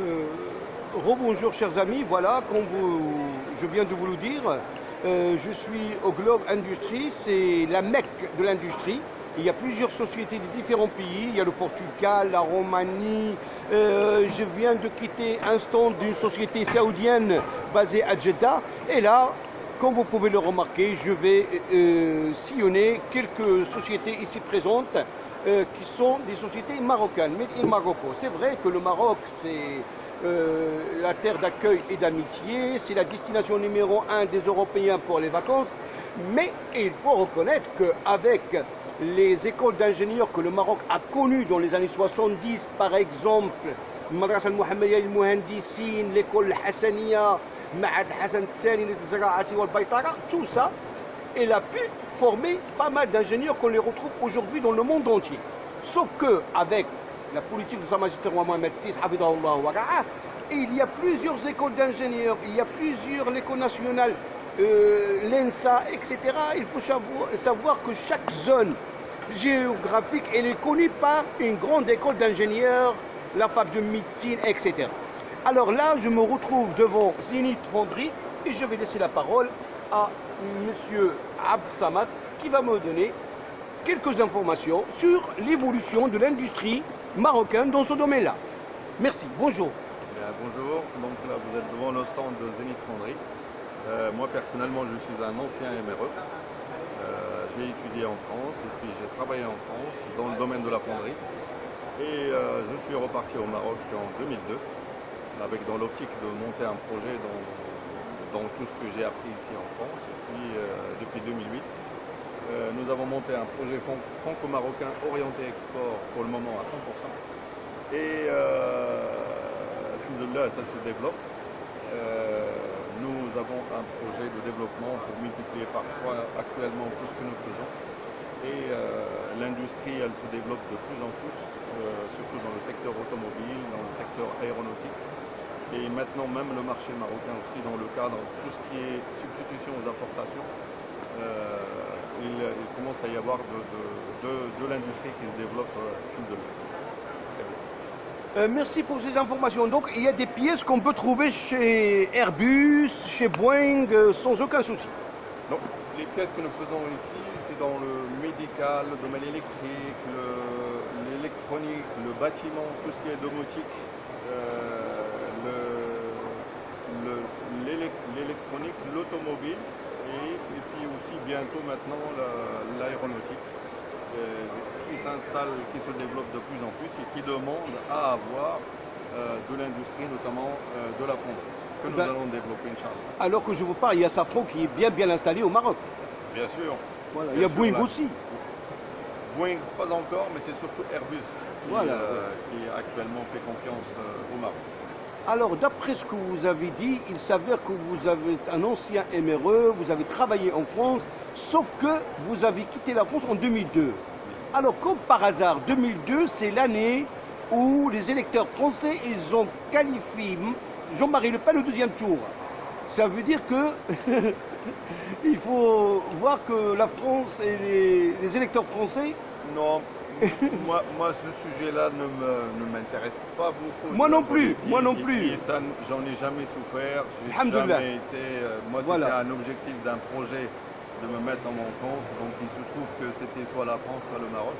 Euh, Rebonjour chers amis, voilà, je viens de vous le dire, je suis au Globe Industrie, c'est la Mecque de l'industrie. Il y a plusieurs sociétés de différents pays, il y a le Portugal, la Roumanie, je viens de quitter un stand d'une société saoudienne basée à Jeddah, et là, comme vous pouvez le remarquer, je vais sillonner quelques sociétés ici présentes qui sont des sociétés marocaines, made in Morocco. C'est vrai que le Maroc, c'est la terre d'accueil et d'amitié, c'est la destination numéro 1 des Européens pour les vacances, mais il faut reconnaître qu'avec les écoles d'ingénieurs que le Maroc a connues dans les années 70, par exemple, Madrasa al-Mohammedia al-Muhandissin, l'école Hassaniya, Ma'had Hassan Thani, tout ça, elle a pu former pas mal d'ingénieurs qu'on les retrouve aujourd'hui dans le monde entier. Sauf qu'avec la politique de Sa Majesté Roi Mohamed VI, il y a plusieurs écoles d'ingénieurs, il y a plusieurs écoles nationales, l'ENSA, etc. Il faut savoir que chaque zone géographique elle est connue par une grande école d'ingénieurs, la fac de médecine, etc. Alors là, je me retrouve devant Zénith Fonderie et je vais laisser la parole à M. Abd Samad qui va me donner quelques informations sur l'évolution de l'industrie marocaine dans ce domaine-là. Merci, bonjour. Bien, bonjour, donc là vous êtes devant le stand de Zénith Fonderie. Moi personnellement je suis un ancien MRE. J'ai étudié en France et puis j'ai travaillé en France dans le domaine de la fonderie. Et je suis reparti au Maroc en 2002 avec dans l'optique de monter un projet dans tout ce que j'ai appris ici en France. Et puis depuis 2008, nous avons monté un projet franco-marocain orienté export pour le moment à 100%. Et là, ça se développe. Nous avons un projet de développement pour multiplier par 3 actuellement tout ce que nous faisons. Et l'industrie, elle se développe de plus en plus, surtout dans le secteur automobile, dans le secteur aéronautique. Et maintenant même le marché marocain aussi dans le cadre de tout ce qui est substitution aux importations. Il commence à y avoir de l'industrie qui se développe fil de l'eau. Merci pour ces informations. Donc il y a des pièces qu'on peut trouver chez Airbus, chez Boeing, sans aucun souci. Donc les pièces que nous faisons ici, c'est dans le médical, le domaine électrique, l'électronique, le bâtiment, tout ce qui est domotique, l'électronique, l'automobile et puis aussi bientôt maintenant l'aéronautique qui s'installe, qui se développe de plus en plus et qui demande à avoir de l'industrie, notamment de la fonderie, que nous allons développer, Inch'Allah. Alors que je vous parle, il y a Safran qui est bien installé au Maroc. Bien sûr. Voilà. Bien il y a sûr, Boeing là. aussi. Boeing, pas encore, mais c'est surtout Airbus qui actuellement fait confiance au Maroc. Alors, d'après ce que vous avez dit, il s'avère que vous avez un ancien MRE, vous avez travaillé en France, sauf que vous avez quitté la France en 2002. Alors, comme par hasard, 2002, c'est l'année où les électeurs français, ils ont qualifié Jean-Marie Le Pen au 2e tour. Ça veut dire que il faut voir que la France et les électeurs français... Non, moi ce sujet-là ne m'intéresse pas beaucoup. Moi non plus, moi non Et plus. ça, j'en ai jamais souffert. J'ai Alhamdoulilah. jamais été. Moi, Voilà. c'était un objectif d'un projet de me mettre dans mon compte. Donc, il se trouve que c'était soit la France, soit le Maroc.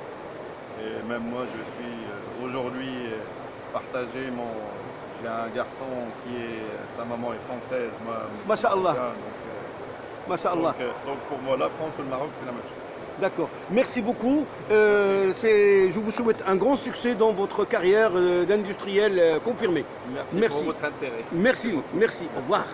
Et même moi, je suis aujourd'hui partagé. J'ai un garçon sa maman est française. Moi, Masha'Allah. Masha'Allah. Donc, pour moi, la France ou le Maroc, c'est la même chose. D'accord. Merci beaucoup. Je vous souhaite un grand succès dans votre carrière d'industriel confirmé. Merci pour votre intérêt. Merci. Au revoir.